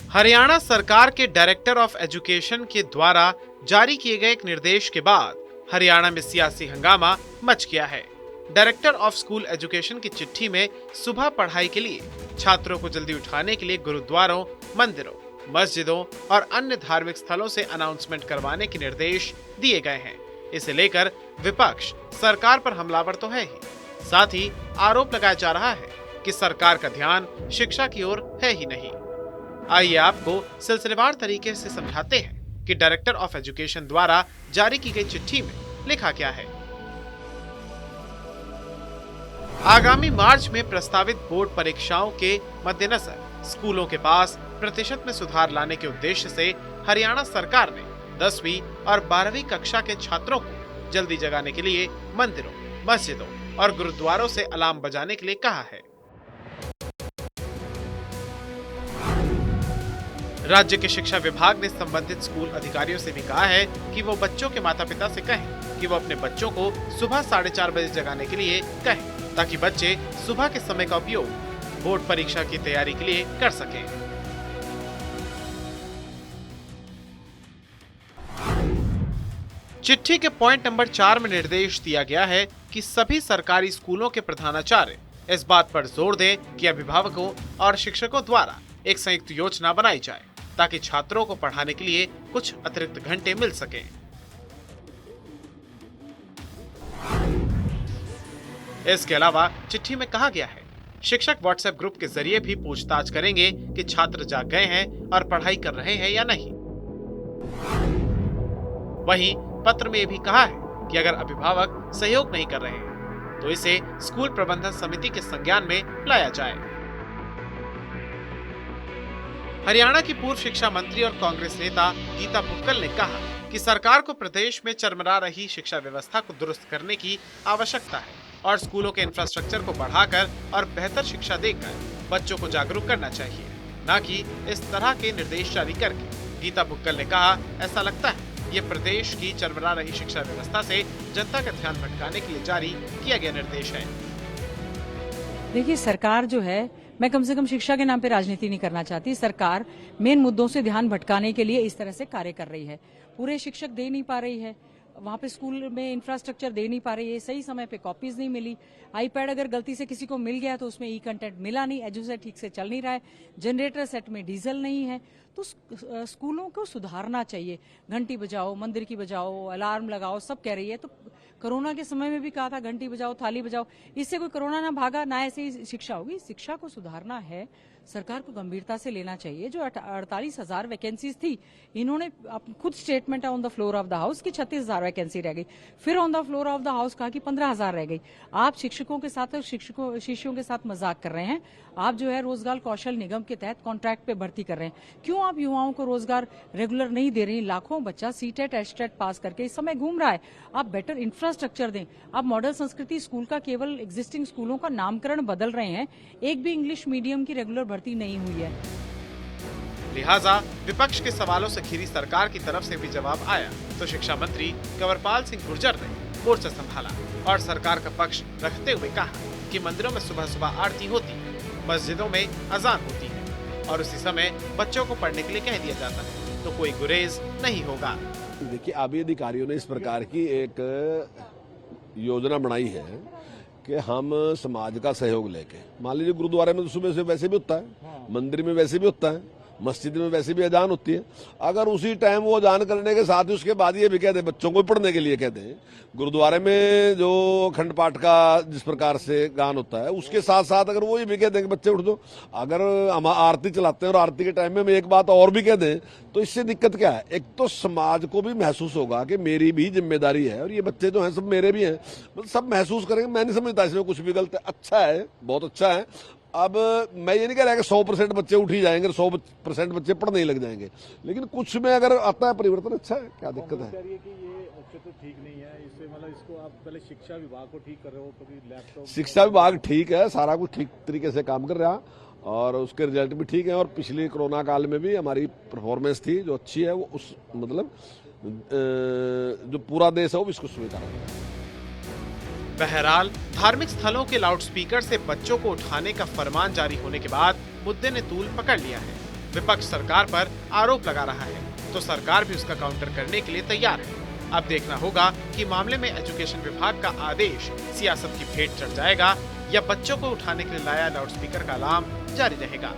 हरियाणा सरकार के director of education के द्वारा जारी किए गए एक निर्देश के बाद हरियाणा में सियासी हंगामा मच गया है। डायरेक्टर ऑफ स्कूल एजुकेशन की चिट्ठी में सुबह पढ़ाई के लिए छात्रों को जल्दी उठाने के लिए गुरुद्वारों, मंदिरों, मस्जिदों और अन्य धार्मिक स्थलों से अनाउंसमेंट करवाने के निर्देश दिए गए हैं। इसे लेकर विपक्ष सरकार पर हमलावर तो है ही, साथ ही आरोप लगाया जा रहा है कि सरकार का ध्यान शिक्षा की ओर है ही नहीं। आइए आपको सिलसिलेवार तरीके से समझाते हैं कि डायरेक्टर ऑफ एजुकेशन द्वारा जारी की गई चिट्ठी में लिखा क्या है। आगामी मार्च में प्रस्तावित बोर्ड परीक्षाओं के मद्देनजर स्कूलों के पास प्रतिशत में सुधार लाने के उद्देश्य से हरियाणा सरकार ने 10वीं और 12वीं कक्षा के छात्रों को जल्दी जगाने के लिए मंदिरों, मस्जिदों और गुरुद्वारों से अलार्म बजाने के लिए कहा है। राज्य के शिक्षा विभाग ने संबंधित स्कूल अधिकारियों से भी कहा है कि वो बच्चों के माता पिता से कहें कि वो अपने बच्चों को सुबह 4:30 बजे जगाने के लिए कहें, ताकि बच्चे सुबह के समय का उपयोग बोर्ड परीक्षा की तैयारी के लिए कर सकें। चिट्ठी के पॉइंट नंबर 4 में निर्देश दिया गया है कि सभी सरकारी स्कूलों के प्रधानाचार्य इस बात पर जोर दें कि अभिभावकों और शिक्षकों द्वारा एक संयुक्त योजना बनाई जाए ताकि छात्रों को पढ़ाने के लिए कुछ अतिरिक्त घंटे मिल सकें। इसके अलावा चिट्ठी में कहा गया है, शिक्षक व्हाट्सएप ग्रुप के जरिए भी पूछताछ करेंगे कि छात्र जाग गए हैं और पढ़ाई कर रहे हैं या नहीं। वहीं पत्र में यह भी कहा है कि अगर अभिभावक सहयोग नहीं कर रहे हैं तो इसे स्कूल प्रबंधन समिति के संज्ञान में लाया जाए। हरियाणा की पूर्व शिक्षा मंत्री और कांग्रेस नेता गीता भुक्कल ने कहा कि सरकार को प्रदेश में चरमरा रही शिक्षा व्यवस्था को दुरुस्त करने की आवश्यकता है और स्कूलों के इंफ्रास्ट्रक्चर को बढ़ाकर और बेहतर शिक्षा देकर बच्चों को जागरूक करना चाहिए, न कि इस तरह के निर्देश जारी करके। गीता भुक्कल ने कहा, ऐसा लगता है ये प्रदेश की चरमरा रही शिक्षा व्यवस्था से जनता का ध्यान भटकाने के लिए जारी किया गया निर्देश है। देखिए, सरकार जो है, मैं कम से कम शिक्षा के नाम पे राजनीति नहीं करना चाहती। सरकार मेन मुद्दों से ध्यान भटकाने के लिए इस तरह से कार्य कर रही है। पूरे शिक्षक दे नहीं पा रही है, वहाँ पे स्कूल में इंफ्रास्ट्रक्चर दे नहीं पा रही है, सही समय पे कॉपीज नहीं मिली, आईपैड अगर गलती से किसी को मिल गया तो उसमें ई कंटेंट मिला नहीं, एजुसेट ठीक से चल नहीं रहा है, जनरेटर सेट में डीजल नहीं है। तो स्कूलों को सुधारना चाहिए। घंटी बजाओ, मंदिर की बजाओ, अलार्म लगाओ, सब कह रही है। तो कोरोना के समय में भी कहा था घंटी बजाओ, थाली बजाओ, इससे कोई कोरोना ना भागा, ना ऐसे ही शिक्षा होगी। शिक्षा को सुधारना है, सरकार को गंभीरता से लेना चाहिए। जो 48,000 वैकेंसीज थी, इन्होंने खुद statement on the floor of the house की 36,000 वैकेंसी रह गई, फिर on the floor of the house कहा कि 15,000 रह गई। आप शिक्षकों के साथ और शिष्यों के साथ मजाक कर रहे हैं। आप जो है रोजगार कौशल निगम के तहत कॉन्ट्रैक्ट पे भर्ती कर रहे हैं। क्यों आप युवाओं को रोजगार रेगुलर नहीं दे रही? लाखों बच्चा सीटेट एचटेट पास करके इस समय घूम रहा है। आप बेटर इंफ्रास्ट्रक्चर दें। आप मॉडल संस्कृति स्कूल का केवल एग्जिस्टिंग स्कूलों का नामकरण बदल रहे हैं, एक भी इंग्लिश मीडियम की रेगुलर भर्ती नहीं हुई है। लिहाजा विपक्ष के सवालों से घिरी सरकार की तरफ से भी जवाब आया तो शिक्षा मंत्री कंवरपाल सिंह गुर्जर ने मोर्चा संभाला और सरकार का पक्ष रखते हुए कहा कि मंदिरों में सुबह सुबह आरती होती है, मस्जिदों में अजान होती है और उसी समय बच्चों को पढ़ने के लिए कह दिया जाता है, तो कोई गुरेज नहीं होगा। देखिए, अभी अधिकारियों ने इस प्रकार की एक योजना बनाई है कि हम समाज का सहयोग लेके, मान लीजिए गुरुद्वारे में तो सुबह से वैसे भी होता है, मंदिर में वैसे भी होता है, मस्जिद में वैसे भी अजान होती है। अगर उसी टाइम वो अजान करने के साथ ही उसके बाद ये भी कह दे बच्चों को पढ़ने के लिए कह दें, गुरुद्वारे में जो अखंड पाठ का जिस प्रकार से गान होता है उसके साथ साथ अगर वो ये भी कह दें कि बच्चे उठ दो, अगर हम आरती चलाते हैं और आरती के टाइम में हम एक बात और भी कह दें तो इससे दिक्कत क्या है? एक तो समाज को भी महसूस होगा कि मेरी भी जिम्मेदारी है और ये बच्चे जो हैं सब मेरे भी हैं, मतलब सब महसूस करेंगे। मैं नहीं समझता इसमें कुछ भी गलत है, अच्छा है, बहुत अच्छा है। अब मैं ये नहीं कह रहा कि 100% बच्चे उठ ही जाएंगे, 100% बच्चे पढ़ने ही लग जाएंगे, लेकिन कुछ में अगर आता है परिवर्तन, अच्छा है, क्या दिक्कत है? कि ये अच्छे तो ठीक नहीं है, इससे मतलब इसको आप पहले शिक्षा विभाग को ठीक कर रहे हो, कभी लैपटॉप। शिक्षा विभाग ठीक है, सारा कुछ ठीक तरीके से काम कर रहा और उसके रिजल्ट भी ठीक है और पिछले कोरोना काल में भी हमारी परफॉर्मेंस थी जो अच्छी है, वो उस मतलब जो पूरा देश है वो इसको स्वीकार है। बहरहाल धार्मिक स्थलों के लाउडस्पीकर से बच्चों को उठाने का फरमान जारी होने के बाद मुद्दे ने तूल पकड़ लिया है। विपक्ष सरकार पर आरोप लगा रहा है तो सरकार भी उसका काउंटर करने के लिए तैयार है। अब देखना होगा कि मामले में एजुकेशन विभाग का आदेश सियासत की भेंट चढ़ जाएगा या बच्चों को उठाने के लिए लाया लाउडस्पीकर का अलार्म जारी रहेगा।